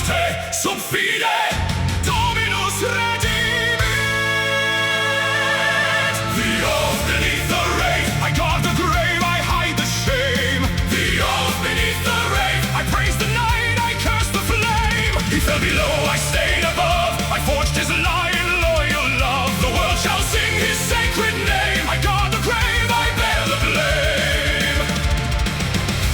Nocte sub fide Dominus redimit. The oath beneath the wraith, I guard the grave, I hide the shame. The oath beneath the wraith, I praise the night, I curse the flame. He fell below, I stayed above, I forged his lion loyal love. The world shall sing his sacred name. I guard the grave, I bear the blame.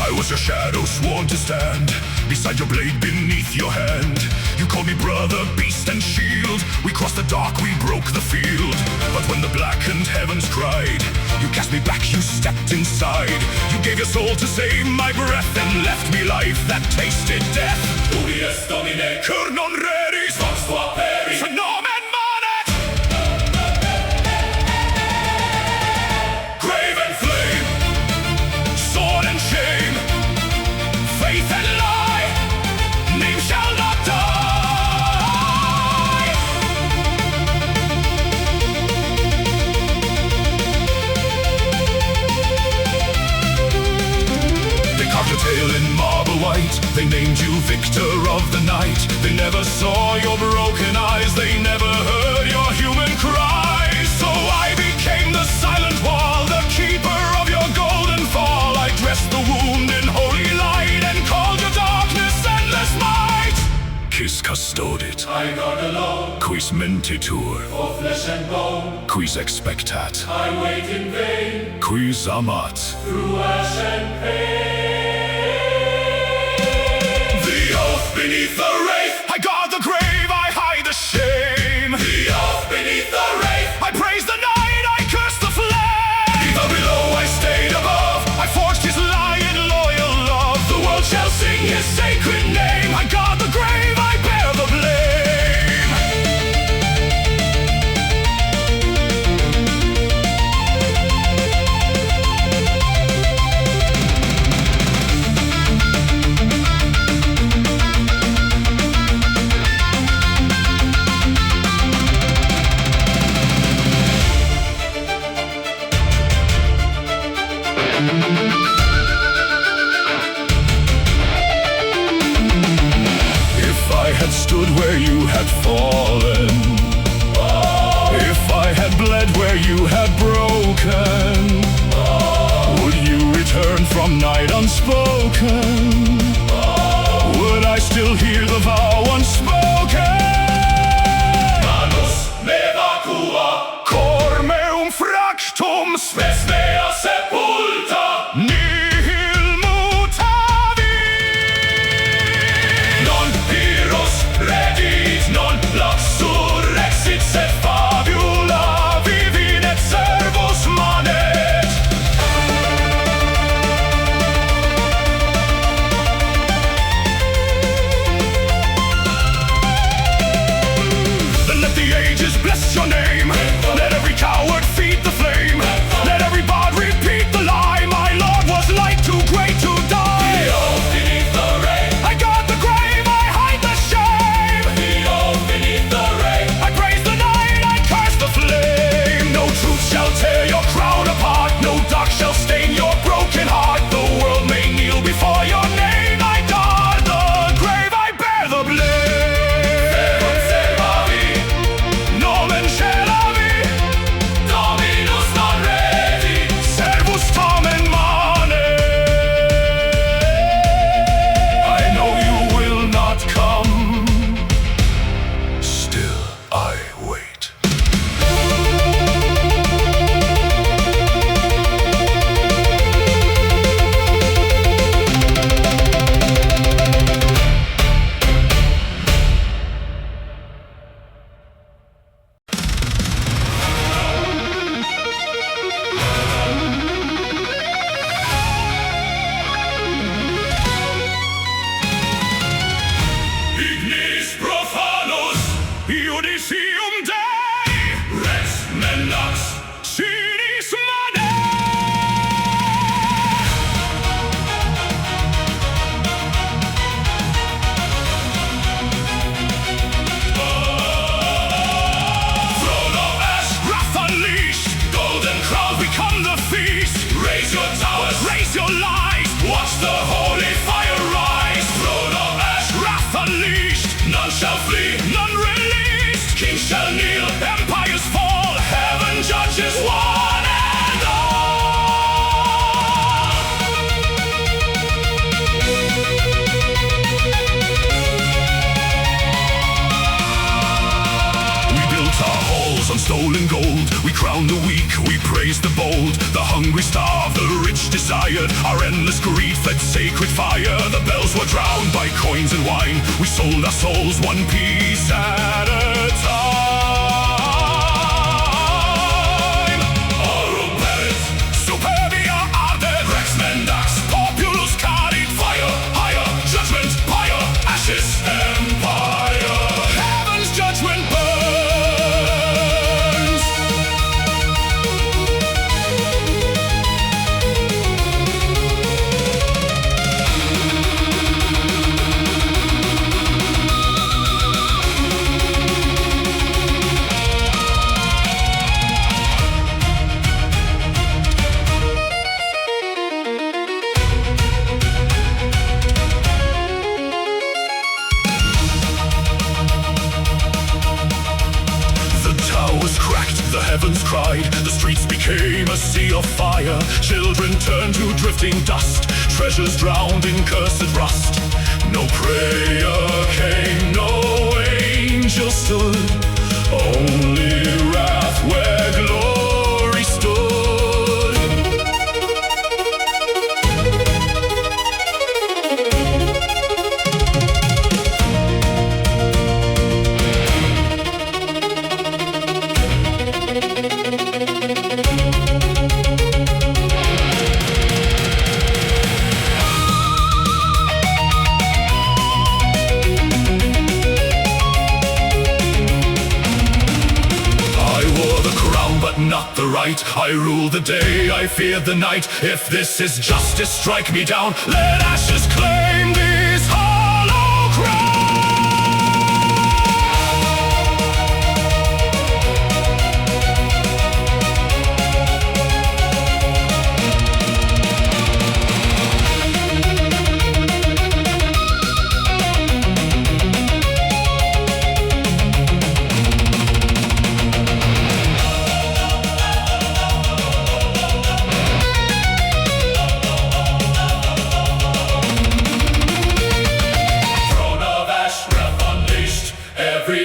I was your shadow sworn to stand beside your blade beneath your hand. You called me brother, beast and shield. We crossed the dark, we broke the field. But when the blackened heavens cried, you cast me back, you stepped inside. You gave your soul to save my breath and left me life that tasted death. Ubius Domine, cur non reris, vox tua peris, nomen manet. Grave and flame, sword and shame, faith and lie, name shall not die. They carved your tale in marble white, they named you victor of the night. They never saw your broken eyes, they never heard your human cries. So I became the silent wall, the keeper of your golden fall. I dressed the wound in holy light and called your darkness endless might. Quis custodit, I guard alone, quis mentitur, for flesh and bone. quis expectat, I wait in vain, quis amat. through ash and pain. The oath beneath the wraith, I guard the grave, I hide the shame. The oath beneath the wraith, I praise the night, I curse the flame. He fell below, I stayed above, I forged his lion loyal love. The world shall sing his sacred name. I guard the grave, I bear the blame. If I had stood where you had fallen, if I had bled where you had broken, would you return from night unspoken? Would I still hear the vow unspoken? Manus me vacua, cor meum fractum, spes mea sepulta, nihil mutavit. Non Pyrrhus redit, non luxurrexit, sed fabula vivinet servus manet. Then let the ages bless your name. Let every coward feed the flame. Let every bard repeat the lie. My lord was like too great to die. The oath beneath the rain, I guard the grave, I hide the shame. The oath beneath the rain, I praise the night, I curse the flame. No truth shall tear your crown apart, no dark shall stain your broken heart. The world may kneel before your name. I guard the grave, I bear the blame. Verum servavi, nomen celavi, Dominus non redi, servus tamen mane. I know you will not come, still I wait. Ignis profanus, iudicium Dei, Rex menax, sinis mane. Throne of ash, wrath unleashed, golden crown become the feast. Raise your towers, raise your lies, watch the holy fire rise. Throne of ash, wrath unleashed, shall flee, none released. Kings shall kneel, empires fall, heaven judges one and all. We built our halls on stolen gold. We crown the weak, we praise the bold. The hungry starve, the rich desired. Our endless greed fed sacred fire. The bells were drowned by coins and wine. We sold our souls one piece at a time. Aurum perit, superbia ardent. Rex mendax, populus carit. Fire, higher, judgment, pyre, ashes, empire. Heaven's judgment burns. The heavens cried, the streets became a sea of fire. Children turned to drifting dust, treasures drowned in cursed rust. No prayer came, no angel stood, only wrath where glory stood. Not the right. I rule the day, I fear the night. If this is justice, strike me down. Let ashes claim these hollow crowns.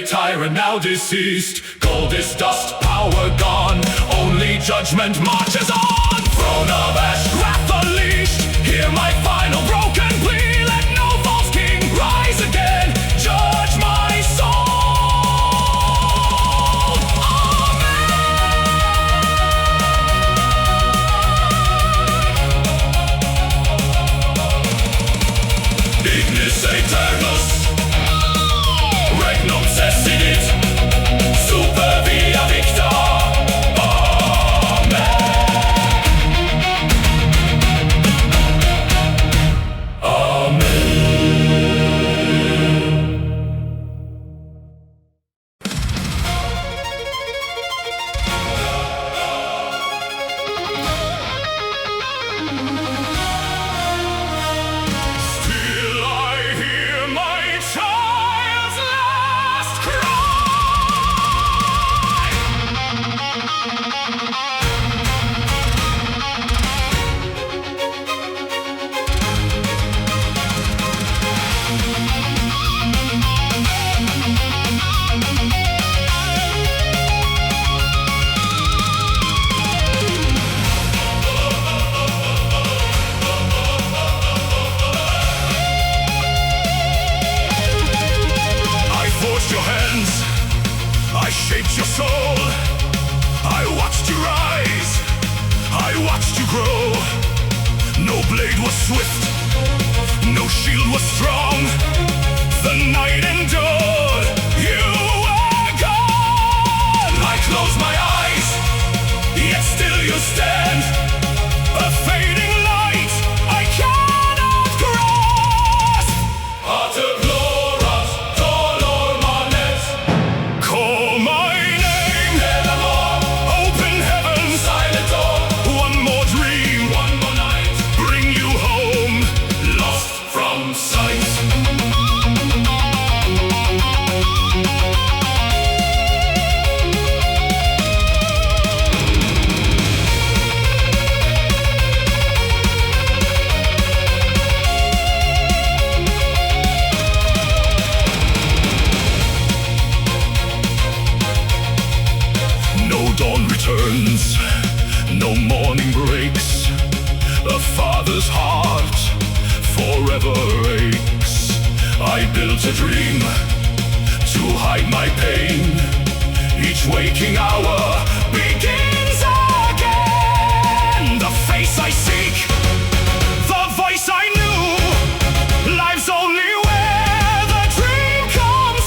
Tyrant now deceased, gold is dust, power gone, only judgment marches on. Throne of ash, wrath unleashed, hear my final broken plea. Let no false king rise again, judge my soul. Amen. Ignis Aeternus, Regnum Cessidit, Super Via Victor. Amen. Amen. Still I hear my child's last I forged your hands, I shaped your soul. I watched you rise, I watched you grow. No blade was swift, no shield was strong. The night endured, you were gone. I close my eyes, yet still you stand. A fading light I cannot grasp. Pater gloras, dolor manet. Call my name, nevermore. Open heaven, silent door. One more dream, one more night. Bring you home, lost from sight. burns, no mourning breaks. A father's heart forever aches. I built a dream to hide my pain. Each waking hour begins again. The face I seek, the voice I knew, lives only where the dream comes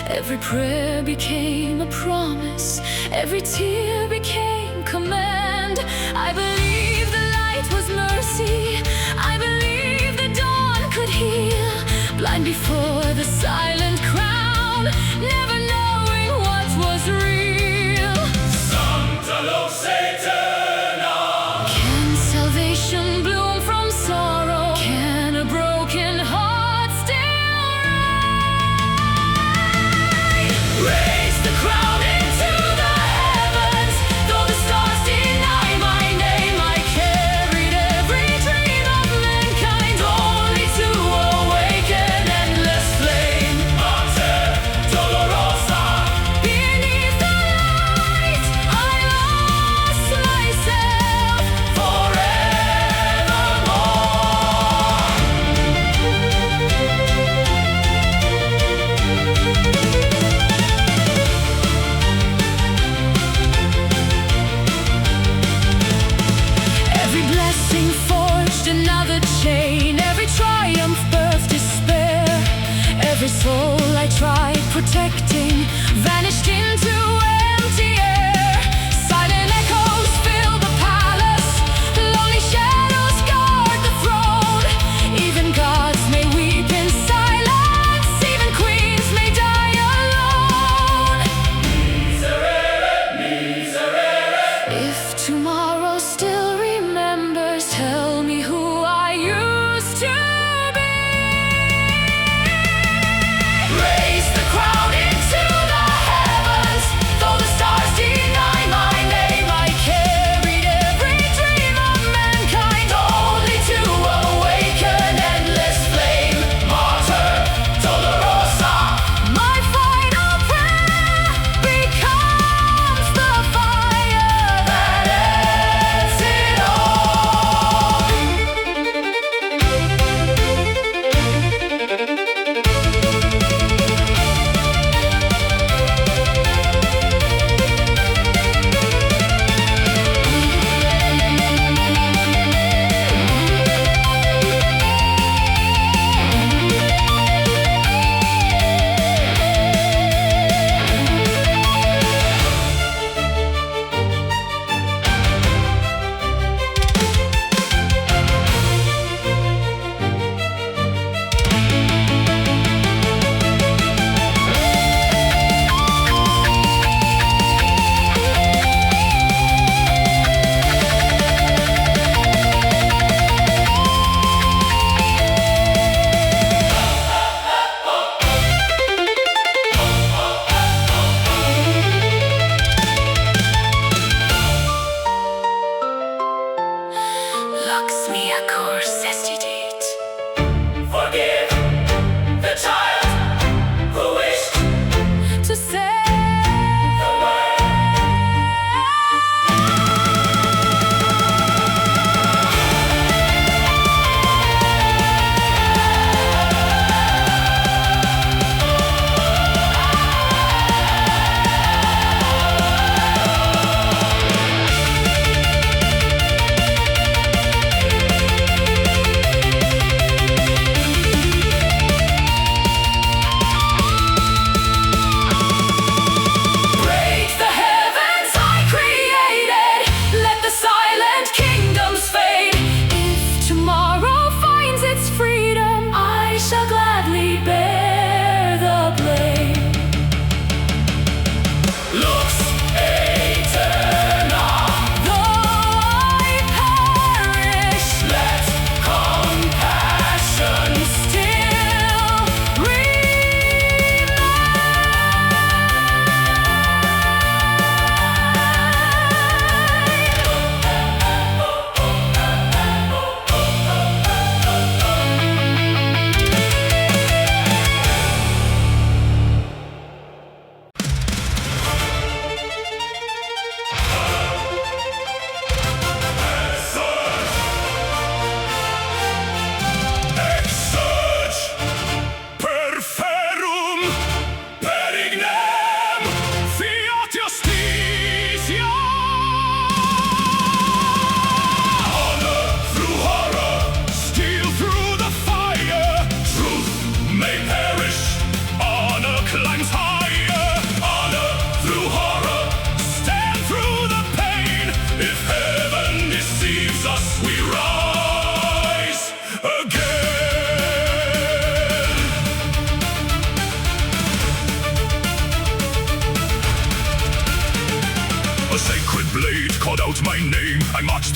Every prayer became a promise, every tear became command. I believe the light was mercy, I believe the dawn could heal. Blind before the silent crown, never knowing what was real. Sancta lo Satana. Can salvation bloom from sorrow? Can a broken heart still rise? Raise the crown into the heavens. Though the stars deny my name, I carried every dream of mankind, only to awaken endless flame. Mater Dolorosa. Beneath the light, I lost myself Every blessing forged another chain, every triumph birthed despair. Every soul I tried protecting vanished into empty air. Silent echoes fill the palace, lonely shadows guard the throne. Even gods may weep in silence, even queens may die alone. If tomorrow still remembers, tell me who I used to be. Raise the crown into the heavens. Though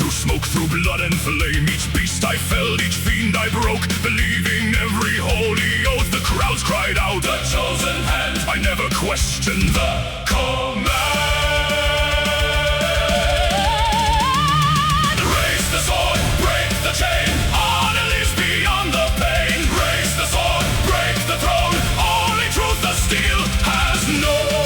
Through smoke, through blood and flame, each beast I felled, each fiend I broke, believing every holy oath. The crowds cried out, the chosen hand. I never questioned the command. Raise the sword, break the chain, honor lives beyond the pain. Raise the sword, break the throne, only truth the steel has known.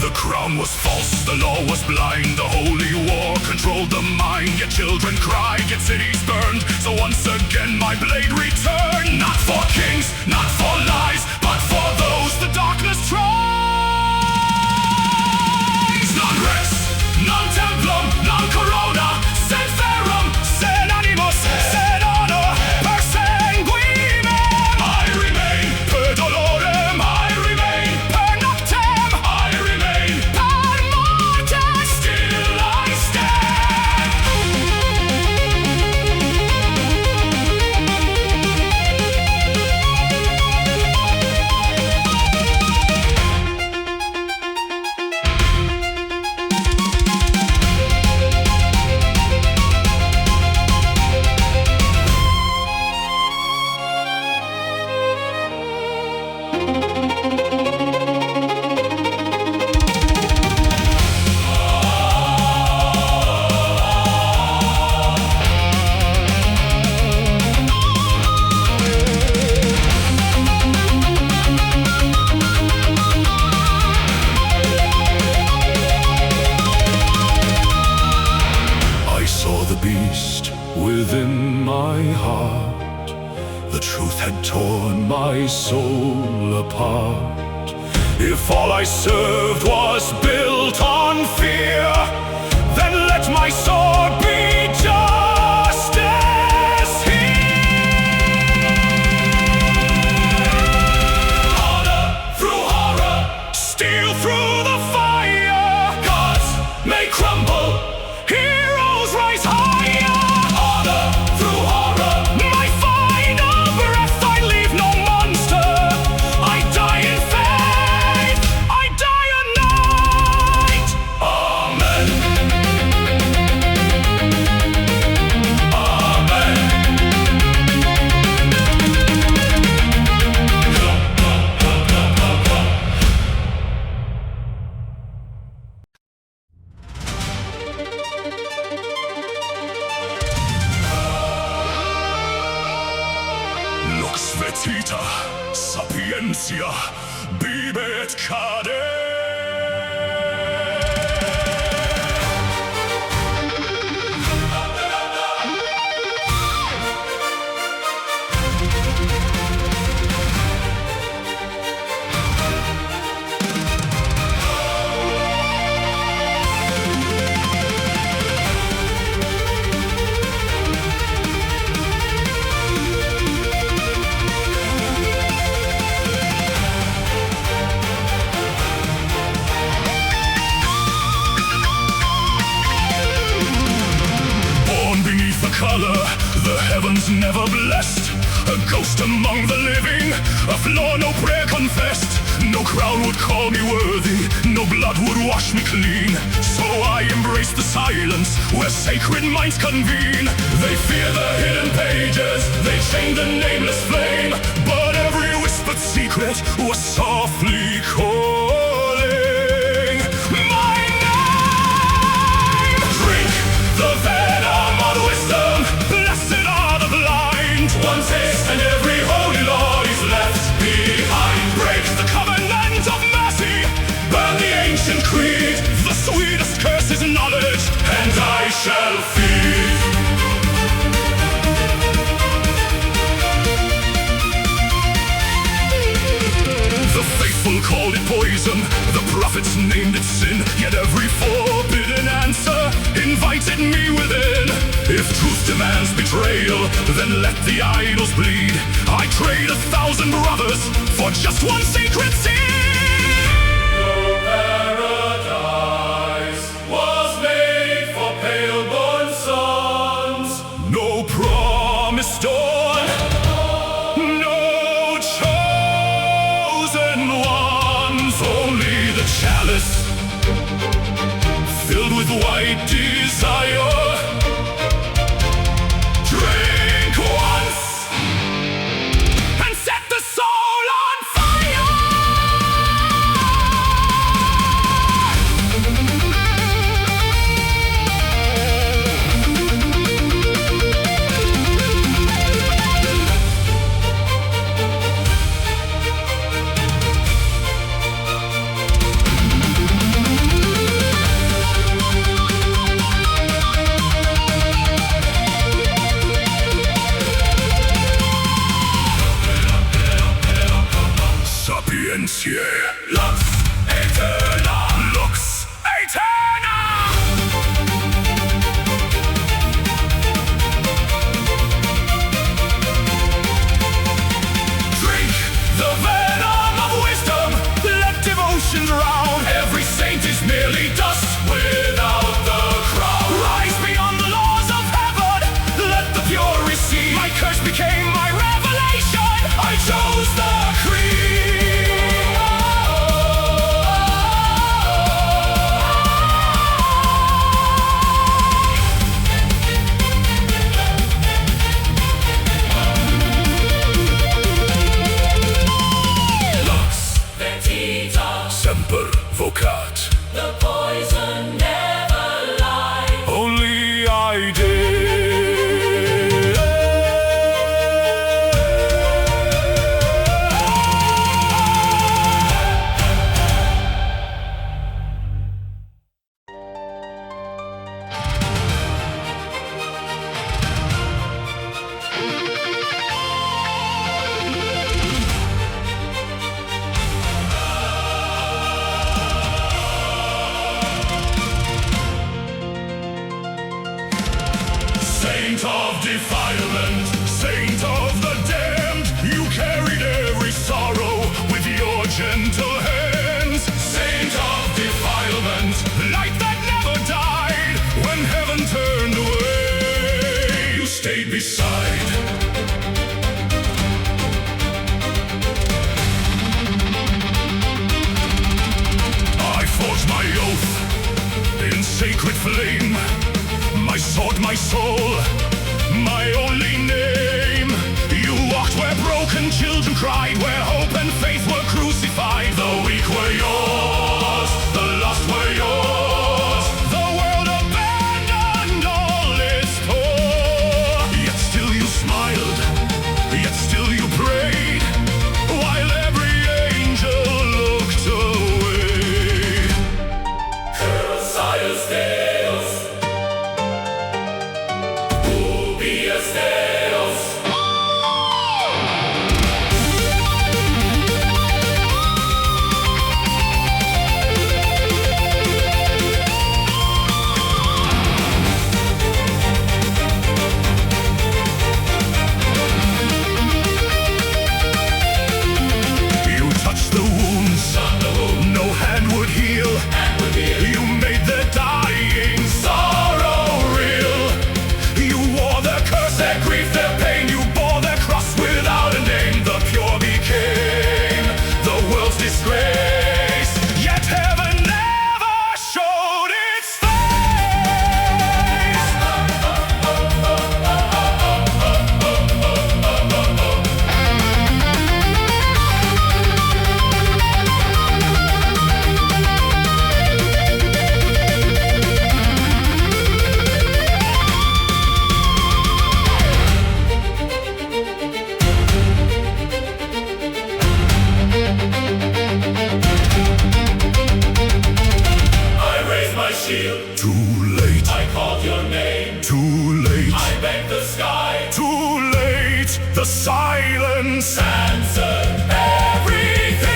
The crown was false, the law was blind, the holy war controlled the mind. Yet children cried, yet cities burned, so once again my blade returned. Not for kings, not for lies, but for those the darkness tries. Non rex, non templum, non corona, sed ferum, sed animus, sed honor, per sanguinem. I remain, per dolorem, I remain, per noctem, I remain, per mortem, still I stand. I saw the beast within my heart. The truth had torn my soul apart. If all I served was built on fear, then let my sword be justice here. Honor through horror, steel through the fire. Gods may crumble, heroes rise higher. Honor through horror, my final breath, I leave no monster. I die in faith, I die a knight. Amen. Amen. Lux vetita, sapientia, bibet cade. Born beneath the color, the heavens never blessed. A ghost among the living, a flaw no prayer confessed. No crown would call me worthy, no blood would wash me clean. So I embrace the silence where sacred minds convene. They fear the hidden pages, they chain the nameless flame. But every whispered secret was softly calling my name. Drink the venom of wisdom, blessed are the blind. One taste and every holy law is left behind. Break the covenant of mercy, burn the ancient creed. The sweetest curse is knowledge, and I shall feed. The faithful called it poison, the prophets named it sin. Yet every forbidden answer invited me within. If truth demands betrayal, then let the idols bleed. I trade 1,000 brothers for just one sacred sin. No paradise was made for pale-born sons. No promised dawn, no choice. great desire. Drink once and set the soul on fire. Sapientiae. Lux Aeterna. Lux Aeterna. Drink the venom of wisdom. Let devotion drown. Every saint is merely dust without the crown. Rise beyond the laws of heaven. Let the pure receive. My curse became my revelation. I chose the creed. Semper vocat. The poison never lies. Only I did. Saint of defilement, saint of the damned, you carried every sorrow with your gentle hands. Saint of defilement, light that never died. When heaven turned away, you stayed beside. I forged my oath in sacred flame. My sword, my soul, my only name. You walked where broken children cried, where hope and faith were crucified. The weak were yours, the lost were yours. The world abandoned all its poor. Yet still you smiled, yet still you prayed, while every angel looked away. Sire's tales. Tales. You touched the wounds, no hand would heal. You made the dying sorrow real. You wore their curse, their grief, their pain. You bore their cross without a name. The pure became the world's disgrace. Yet heaven never showed its face. I raised my shield. Too late, I called your name. too late, I begged the sky. too late. The silence Answered everything.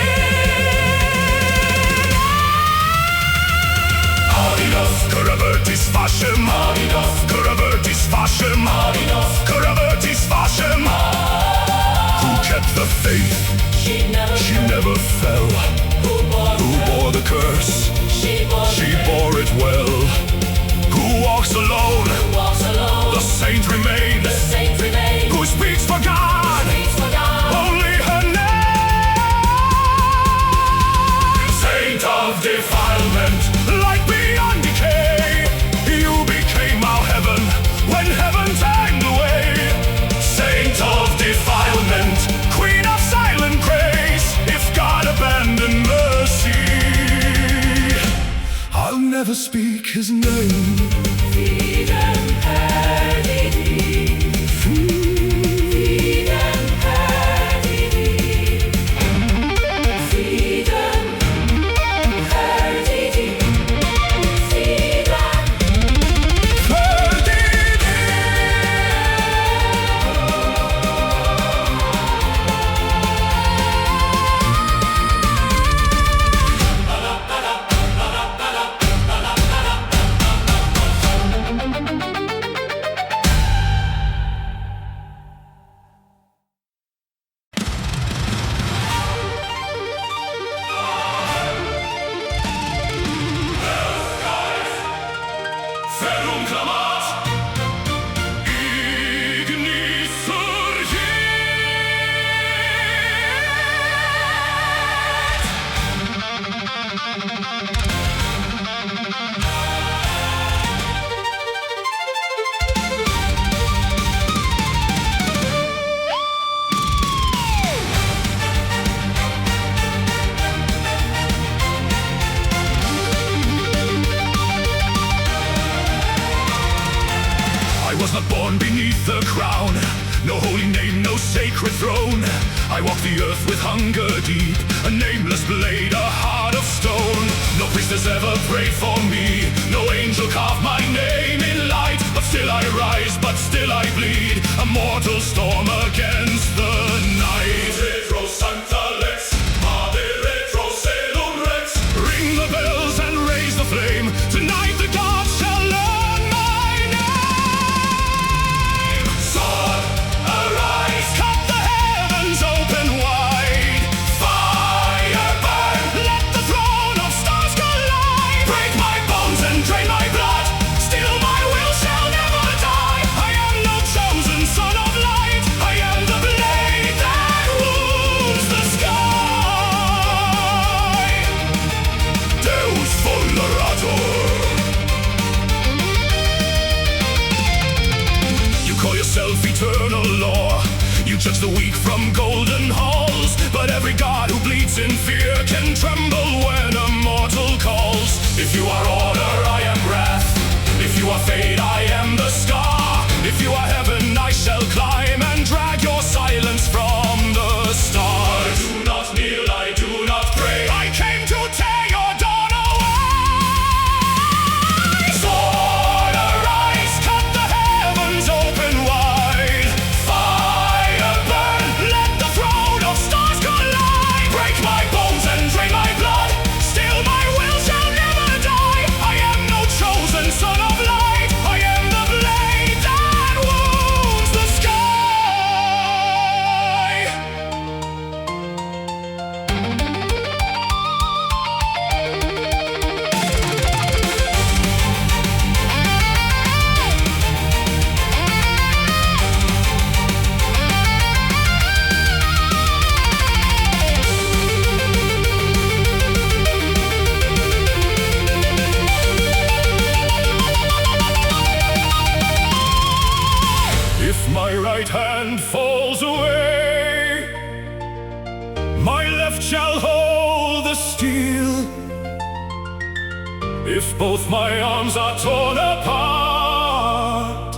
Adios, Karavertis Fashem. Adios. Karavertis Fashem. Adios. Karavertis Fashem. Who kept the faith? She never fell. Who bore the curse? She bore it well. Who walks alone? The saint remains. Who speaks for God? Only her name. Saint of defilement, light beyond decay. never speak his name. Freedom, perdidi. Freedom, perdidi. Freedom, perdidi. Freedom, Verum clamat, ignis I was not born beneath the crown, no holy name, no sacred throne. I walk the earth with hunger deep, a nameless blade, a heart of stone. No priest has ever prayed for me, no angel carved my name in light. But still I rise, but still I bleed, a mortal storm against the night. Retro Sancta Lex, Ave Retro Celum Rex. Ring the bells and raise the flame, tonight the gods shall learn my name. Sword, arise, cut the heavens open wide. Fire burn, let the throne of stars collide. Break my bones and drain my blood, still my will shall never die. I am no chosen son of light, I am the blade that wounds the sky. Deus Vulnerator. You call yourself eternal law, you judge the weak from golden halls. But every god who bleeds in fear can tremble when a mortal calls. If you are order, I am wrath. If you are fate, I am the scar. If you are heaven, I shall climb and drag your silence from the stars. I do not kneel, I do not pray, I came to tear your dawn away. Sword, arise, cut the heavens open wide. Fire burn, let the throne of stars collide. Break my bones and drain my blood, still my will shall never die. I am no chosen son of light, I am the blade that wounds the sky. If my right hand falls away, my left shall hold the steel. If both my arms are torn apart,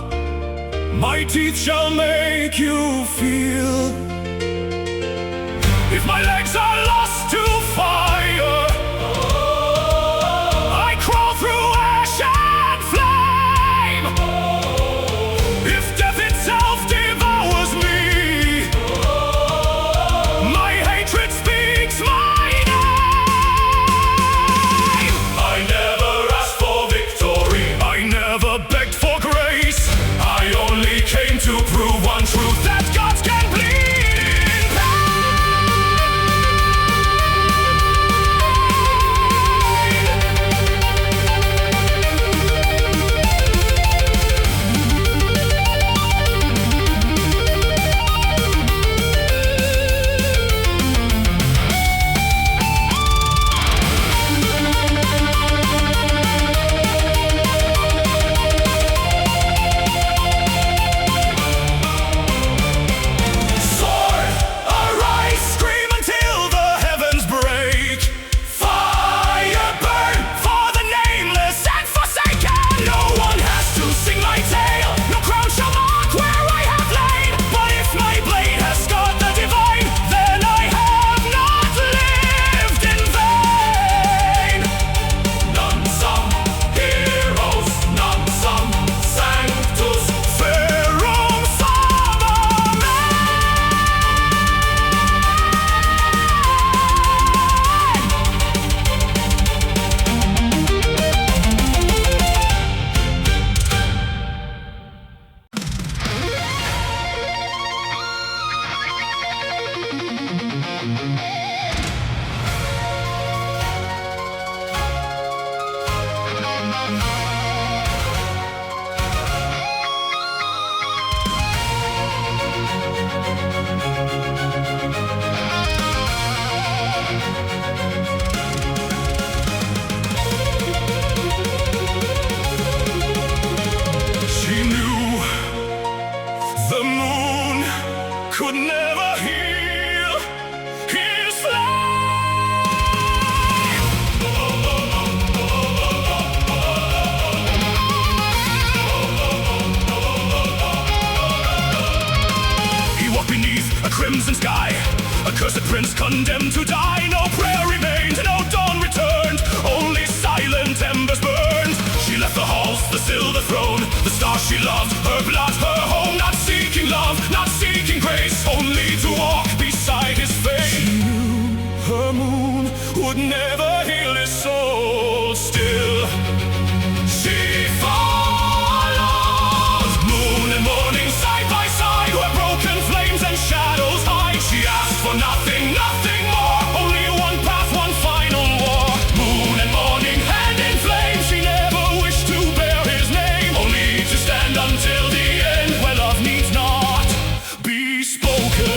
my teeth shall make you feel. If my legs are lost to fire, I crawl through ash and flame. If death itself devours me, my hatred speaks my name. I never asked for victory, I never begged for grace. I only came to prove one truth, that gods can bleed in pain. condemned to die. No prayer remained, no dawn returned, only silent embers burned. She left the halls, the silver throne, the star she loved, her blood, her home. Not seeking love, not seeking grace, only to walk beside his face. She knew her moon would never heal his soul. Still she follows moon and morning side by side, where broken flames and shadows hide. She asked for nothing, nothing more, only one path, one final war. Moon and morning, hand in flame, she never wished to bear his name, only to stand until the end, where love needs not be spoken.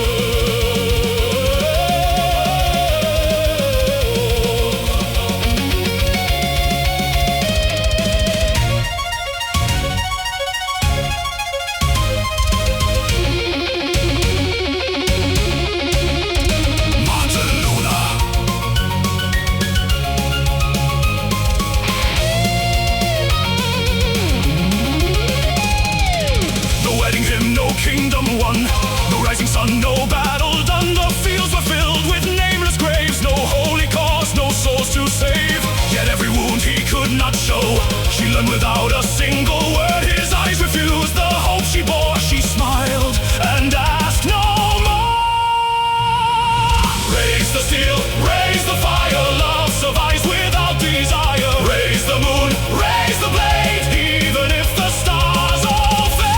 Kingdom won, no rising sun, no battle done. The fields were filled with nameless graves, no holy cause, no souls to save. Yet every wound he could not show, she learned without a single word. His eyes refused the hope she bore. She smiled and asked no more. Raise the steel, raise the fire, love survives without desire. Raise the moon, raise the blade, even if the stars all fade.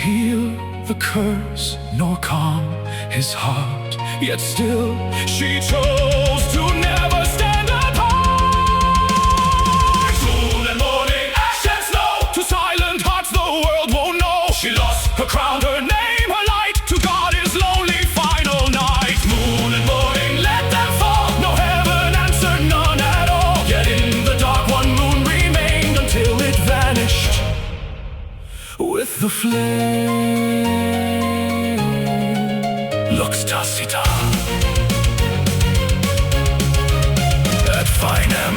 Heal the curse, nor calm his heart, yet still she chose to never stand apart. Moon and morning, ash and snow, to silent hearts the world won't know. She lost her crown, her name, her light, to God his lonely final night. Moon and morning, let them fall, no heaven answered, none at all. Yet in the dark one moon remained until it vanished with the flame. Lux tacita at Finem.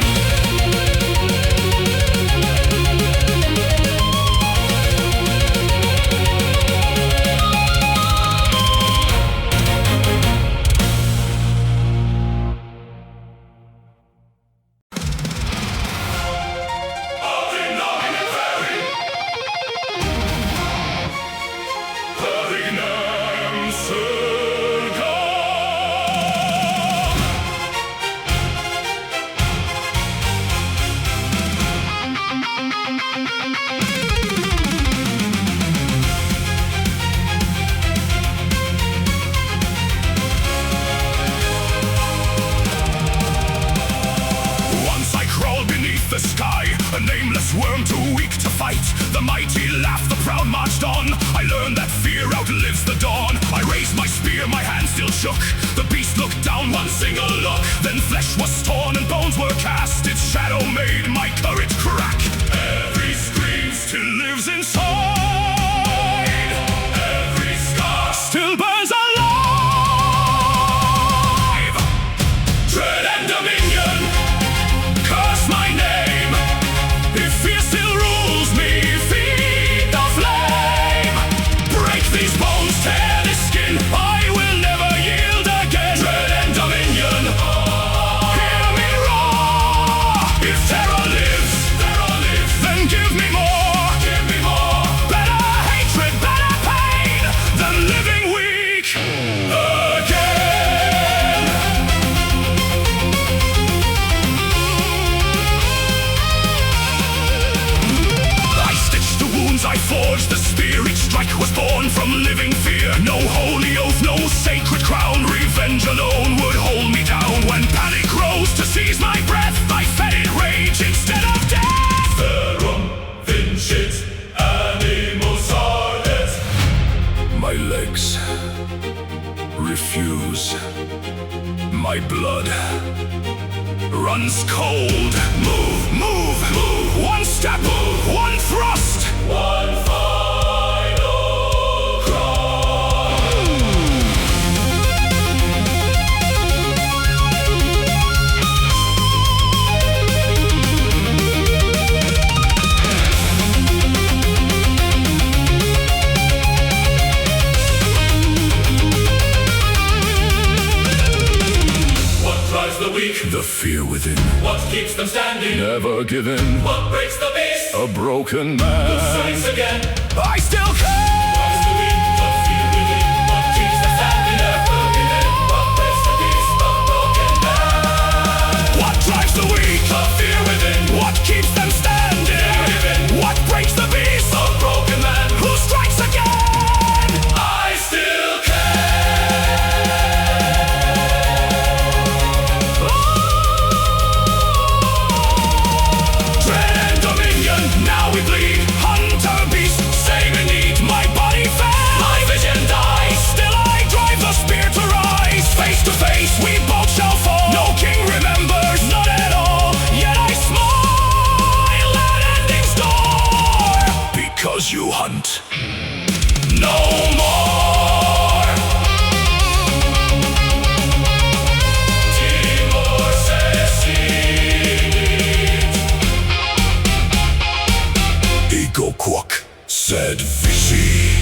The sky, a nameless worm too weak to fight. The mighty laughed, the proud marched on. I learned that fear outlives the dawn. I raised my spear, my hand still shook. The beast looked down, one single look. Then flesh was torn and bones were cast. Its shadow made my courage crack. Every scream still lives inside. Every scar still burns alive. Dread and dominion, curse my name. If fear still rules me, feed the flame. Break these bones, tear this skin, I will never yield again. Dread and dominion, hear me roar. If terror lives, then give me more. Better hatred, better pain, than living weak again. I stitched the wounds, I forged the spear. Each strike was born from living fear. No holy oath, no sacred crown. Revenge alone would hold me down. When panic rose to seize my breath, I fed it rage instead of death. Verum vincit animus ardet. My legs blood runs cold. Move, move, move. One step, move. One thrust. One final cry. What drives the weak? The fear within. What keeps them standing? Never given. What breaks the beast? A broken man. Strikes again. I still can. Drives the weak? The fear within. What keeps them standing? Never given. What breaks the beast? A broken man. What drives the weak? The fear within. What keeps them standing? Never given. What breaks the beast? A broken man. Who strikes again? I still can. Dread and dominion, now we bleed. Hunter beast, same in need. My body fell, My vision dies. still I drive the spear to rise. Face to face, we both shall fall. No king remembers, none at all. Yet I smile at ending's door. Because you hunt no more. Timor secedit. Ego quack, said Vici.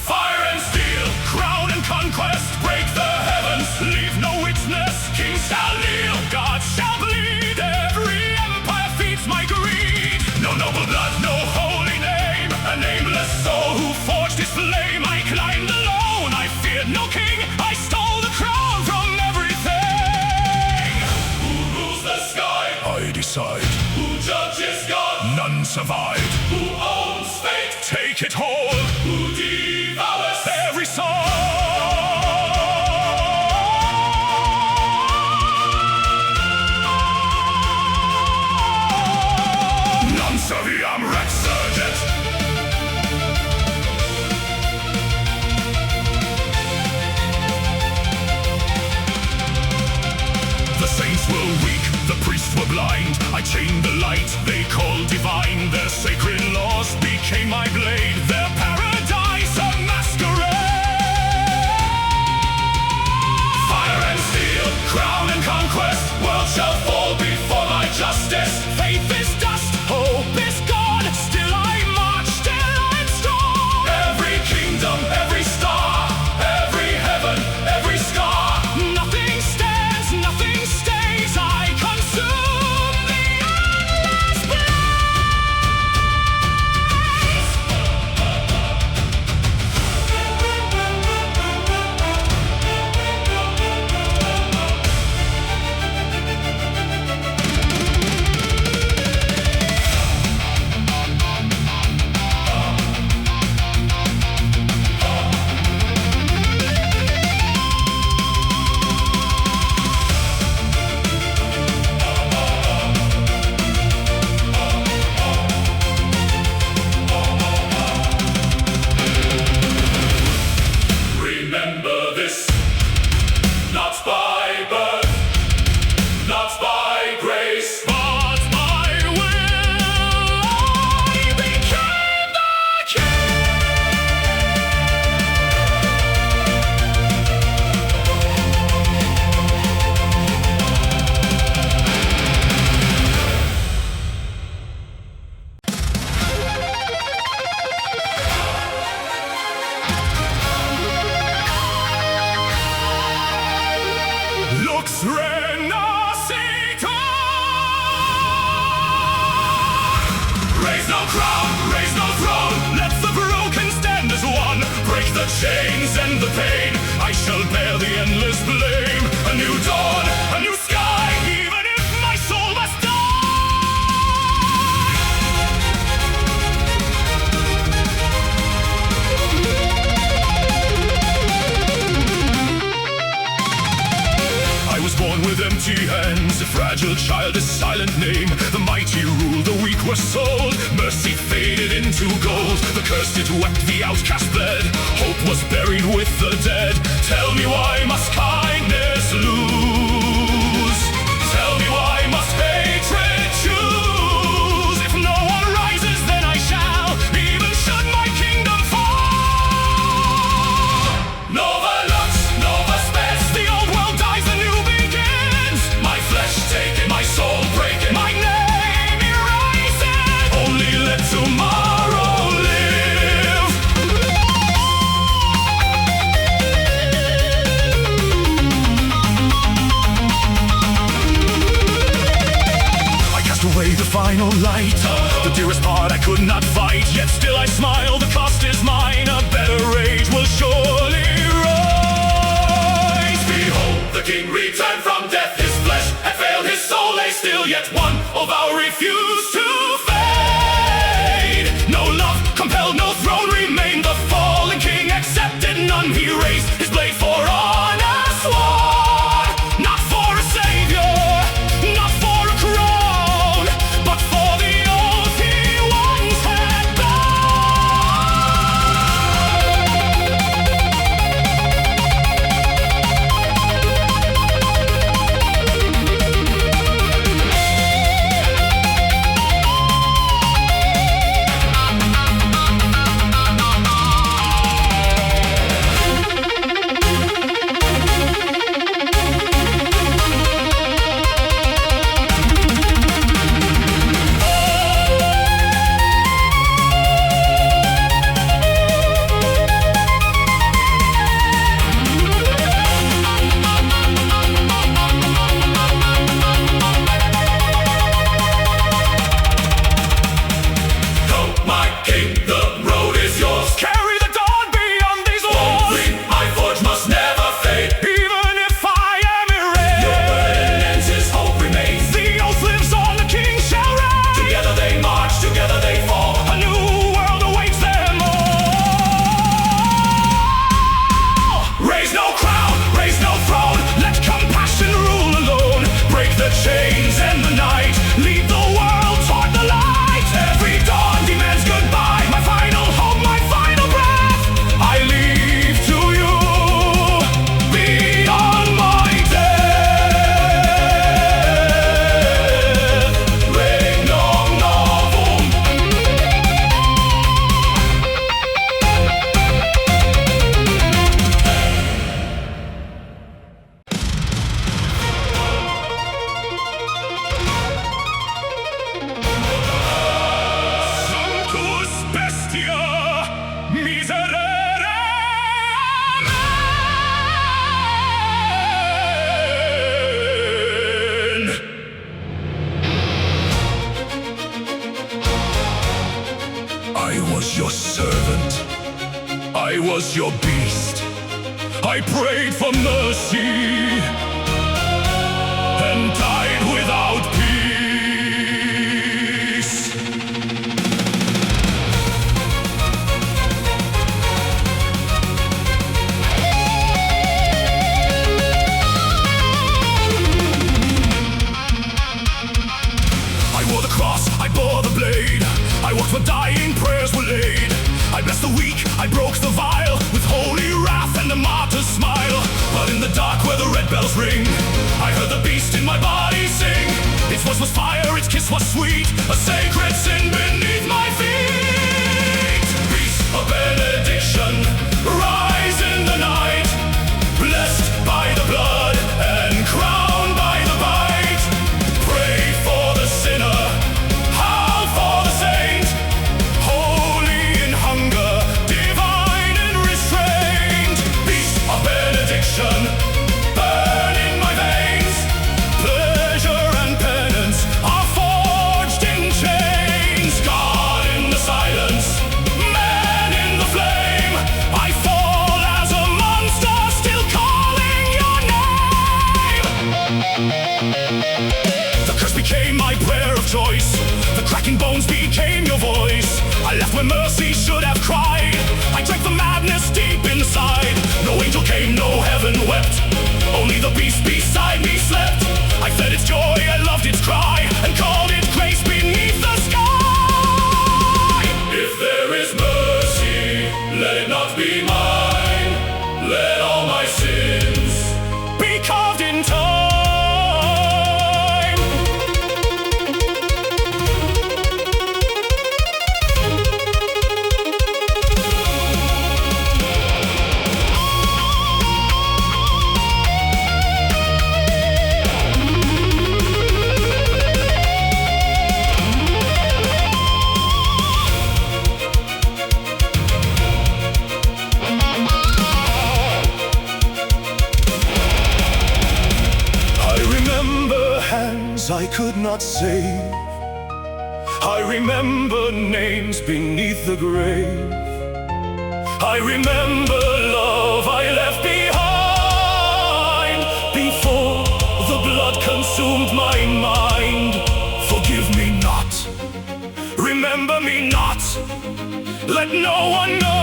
Fire and steel. Crown and conquest, break the heavens, leave no witness. Kings shall kneel, gods shall bleed. Every empire feeds my greed. No noble blood, no holy name. A nameless soul who forged his flame. I climbed alone, I feared no king. I stole the crown from everything. Who rules the sky? I decide, Who judges God? none survived. Who owns fate? Take it whole, Who devours? every soul. Non serviam rexurget. The saints were weak, the priests were blind. I chained the light they called divine. Their sacred laws became my blade. Their paradise a masquerade. Fire and steel. Crown and conquest, World shall fall before my justice. faith is dust, hope is gone. Still I march, still I'm strong. Every kingdom, every star, every heaven, every scar. Nothing stands, nothing stays. I consume the endless Remember this. Not by birth, not by grace. but by will I became the king. Lux renascita. Raise no crown, raise no throne. Let the broken stand as one. Break the chains and the pain. I shall bear the endless blame. A new dawn, a new sky. Even if my soul must die. child, a silent name. The mighty ruled, the weak were sold. Mercy faded into gold. The cursed it wept, the outcast bled. Hope was buried with the dead. Tell me why must kindness lose? Tell me why must hatred choose? If no one rises, then I shall, even should my kingdom fall. Nova Lux, Nova Spes, the old world dies, the new begins. My flesh taken, my soul breaking, my name erased. Only let tomorrow live. I cast away the final light, the dearest part I could not fight. Yet still I smile, the cost is mine. A better age will surely rise. Behold, the king returned from death. His flesh had failed, his soul lay still. Yet one of our refused to fade. No love compelled, no throne remained. The fallen king accepted none. He raised his blade for honor sworn. Not for a savior, not for a crown, but for the oath he once had chains and the night. Lead the world toward the light. Every dawn demands goodbye. My final hope, my final breath, I leave to you beyond my death. Regnum novum. Sanctus bestia miserere amen. I was your servant. I was your beast. I prayed for mercy and died without peace. I wore the cross, I bore the blade. I walked where dying prayers were laid. I blessed the weak, I broke the vile, with holy wrath and a martyr's smile. But in the dark where the red bells ring, I heard the beast in my body sing. Its voice was fire, its kiss was sweet, a sacred sin beneath my feet. Peace of benediction, rise in the night, blessed by the blood and crowned by the bite. Pray for the sinner, howl for the saint, holy in hunger, divine in restraint. Peace of benediction, burn in my veins. Pleasure and penance are forged in chains. God in the silence, man in the flame. I fall as a monster, still calling your name. The curse became my prayer of choice. The cracking bones became your voice. I left where mercy should have cried. I drank the madness deep inside. No angel came, no heaven wept. Only the beast beside me slept. I I fed its joy, I loved its cry, and called it grace beneath the sky. If there is mercy, let it not be mine. Let all my sins Be carved in time. I could not save. I remember names beneath the grave. I remember love I left behind before the blood consumed my mind. Forgive me not, remember me not, let no one know.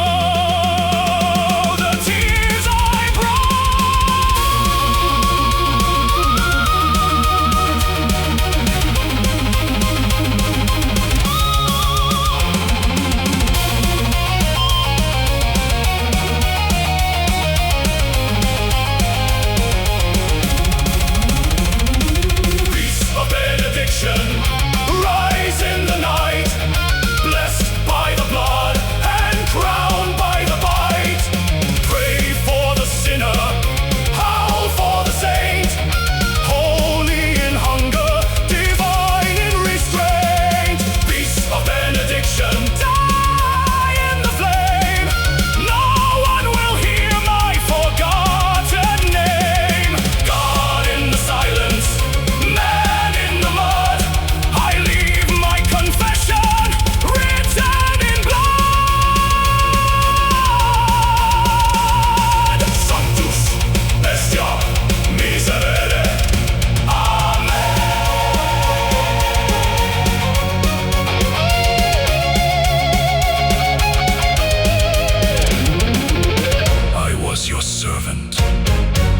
Rise in the night, blessed by the blood and crowned by the bite. Pray for the sinner, howl for the saint, holy in hunger, divine in restraint. Peace of benediction, die in the flame. No one will hear my forgotten name. God in the silence, man in the mud, I leave my confession written in blood. Sanctus bestia miserere. Amen. I was your servant.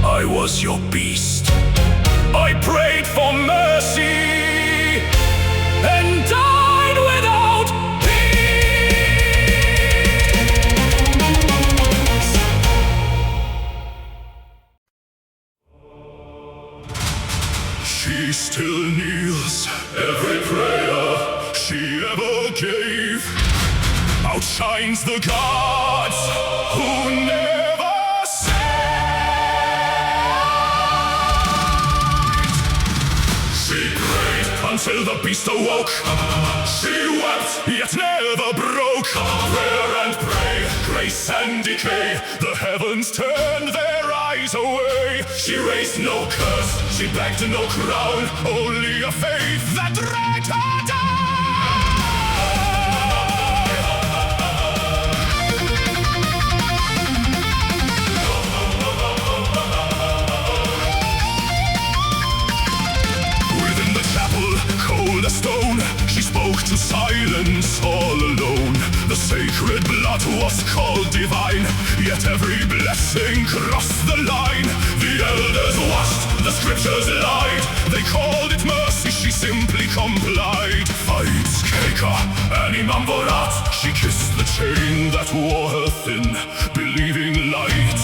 I was your beast. I prayed for mercy and died without peace. She still kneels. Every prayer she ever gave outshines the gods who never saved. She prayed until the beast awoke. She wept, yet never broke. Prayer and pray, grace and decay. The heavens turned their eyes away. She raised no curse, she begged no crown, only a faith that dragged her down. Within the chapel, cold as stone, she spoke to silence all alone. The sacred blood was called divine, yet every blessing crossed the line. The elders watched, the scriptures lied. They called it mercy, she simply complied. Fights Keka, Animam Vorat. She kissed the chain that wore her thin, believing light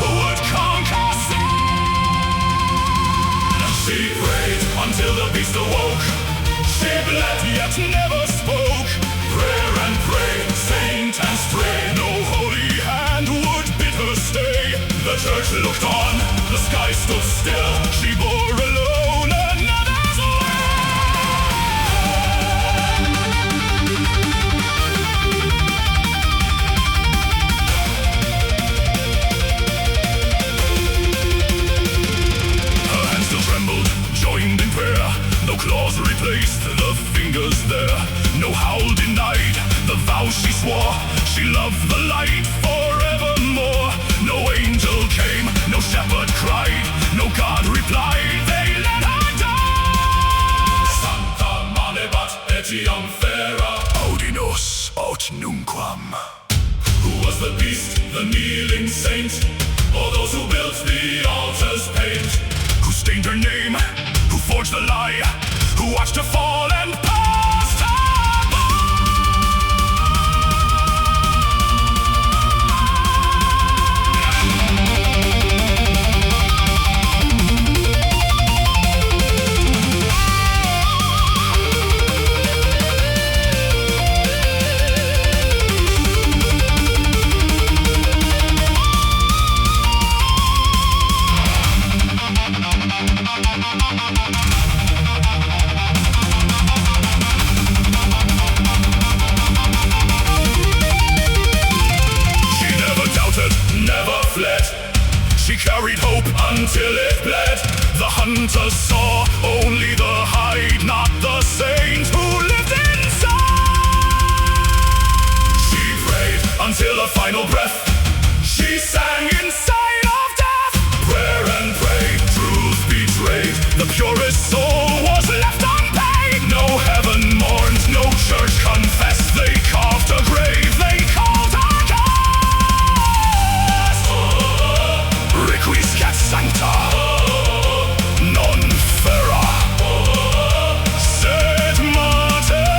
would conquer sin. She prayed until the beast awoke. She bled yet never spoke. Prayer and pray, saint and stray. No holy hand would bid her stay. The church looked on, the sky stood still. She bore alone another's Her hands still trembled, joined in prayer. No claws replaced the fingers there. No howl denied the vow she swore. She loved the light forevermore. No angel came, no shepherd cried, no God replied. They let her die. Santa manebat etiam fera audinos aut nunquam. Who was the beast, the kneeling saint, or those who built the altar's paint? Whose stained her name, who forged the lie, who watched her fall and passed her by. She carried hope until it bled. The hunters saw only the hide, not the saint who lived inside. She prayed until her final breath. She sang in sight of death. Prayer and pray, truth betrayed. The purest soul was left unpaid. No heaven mourned, no church confessed. They carved a grave, they called her Requiescat sancta, non fera, sed mater.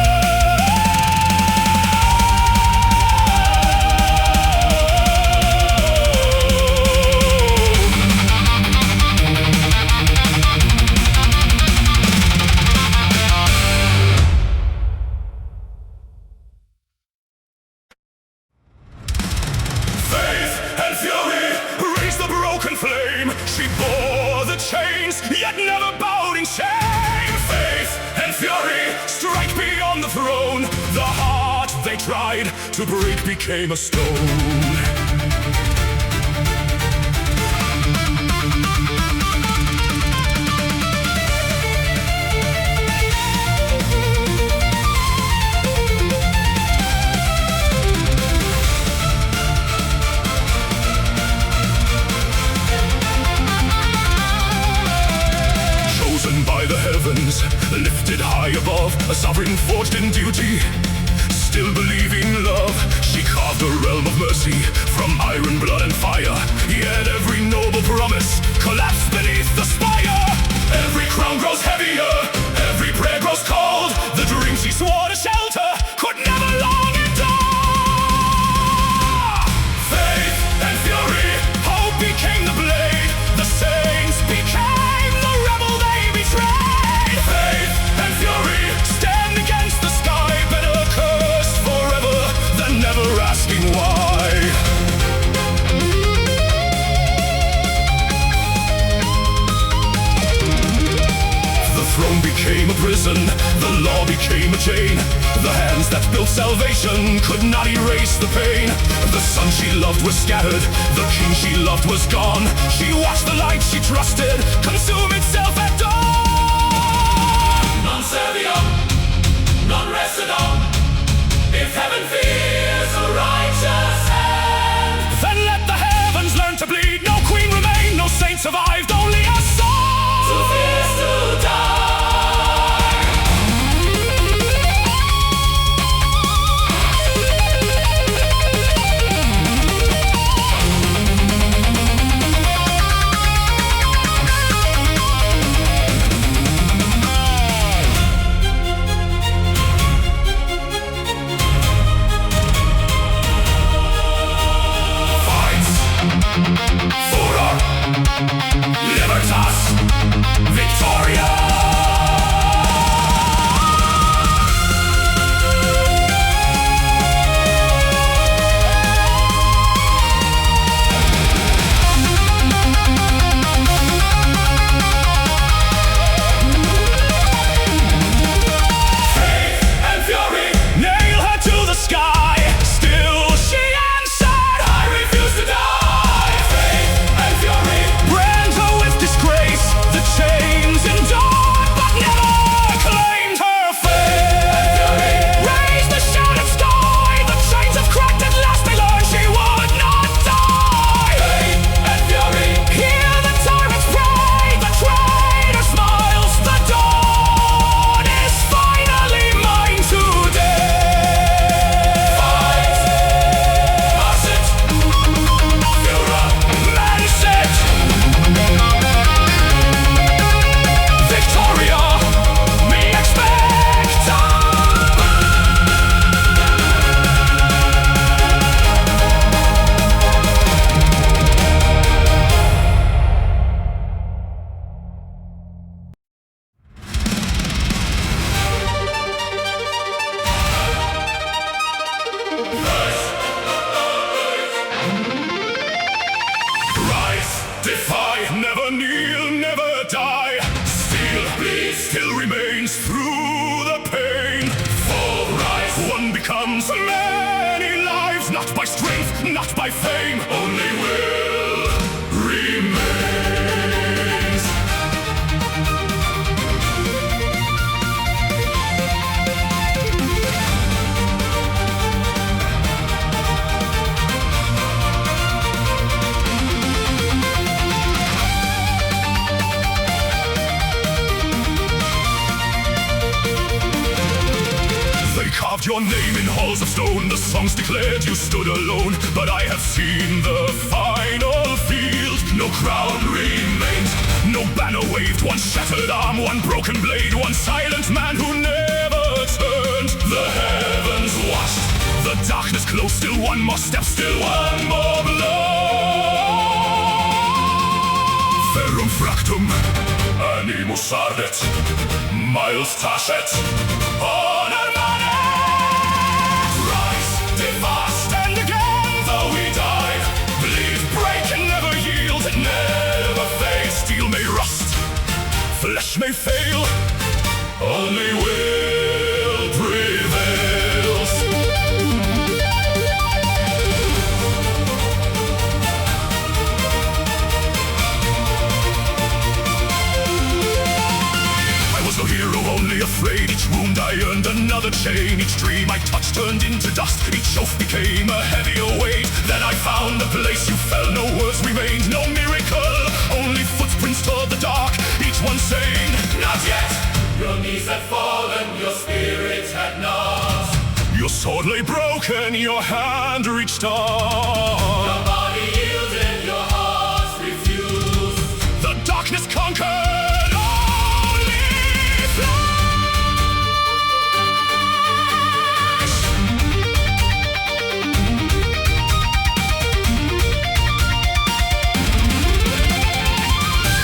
Faith and fury raised the broken flame. She bore the chains, yet never bowed in shame. Faith and fury strike beyond the throne. The heart they tried to break became a stone. By the heavens, lifted high above, a sovereign forged in duty, still believing love. She carved a realm of mercy from iron, blood and fire. Yet every noble promise collapsed beneath the spire. Every crown grows heavier, every prayer grows cold. The dreams she swore to shelter could never long endure. Faith and fury, hope became the blade. The saints became the rebel they betrayed. Faith and fury stand against the sky, better cursed forever than never asking why. The throne became a prison, the law became a chain. The hands that built salvation could not erase the pain. The son she loved was scattered, the king she loved was gone. She watched the light she trusted consume itself at dawn. Non serviam, non residam. If heaven fears a righteous hand, Then let the heavens learn to bleed. No queen remained, no saint survived, only a soul who fears to die. fights for our still remains through the pain. Full rise. One becomes many lives, not by strength, not by fame, Only will remains. Carved your name in halls of stone, the songs declared you stood alone. But I have seen the final field. No crown remains, no banner waved, one shattered arm, one broken blade, one silent man who never turned. the heavens watched. The darkness close, still one more step, still one more blow. Ferrum fractum, animus ardet, miles tacet, honor manet. Rise, devour, stand again. Though we die, Bleed, break, and never yield. never fade. Steel may rust, flesh may fail, Only will prevails. I was no hero, only afraid. Each wound I earned another chain. Each dream I touched turned into dust. Each oath became a heavier weight. Then I found the place you fell. No words remained, no miracle, only footprints toward the dark. Each one saying, Not yet. Your knees had fallen, your spirit had not. your sword lay broken, your hand reached Your on. body yielded, your heart refused. The darkness conquered, only flesh.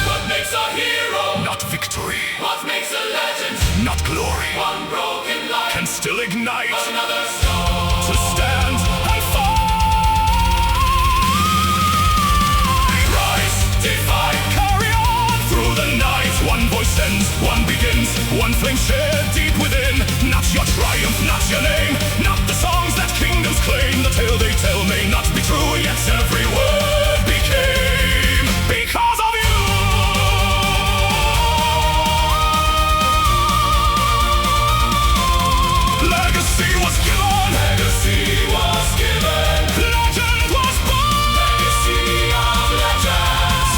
What makes a hero? Not victory, What makes a legend? not glory, One broken life, can still ignite another storm. to stand and fight. Rise, defy, Carry on through the night. One voice ends, one begins, one flame shared deep within. Not your triumph, not your name, not the songs that kingdoms claim. The tale they tell may not be true, yet every word became because of you. Legacy was given, legacy was given. legend was born. Legacy of legends.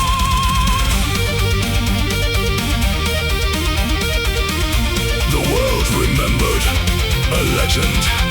The world remembered a legend.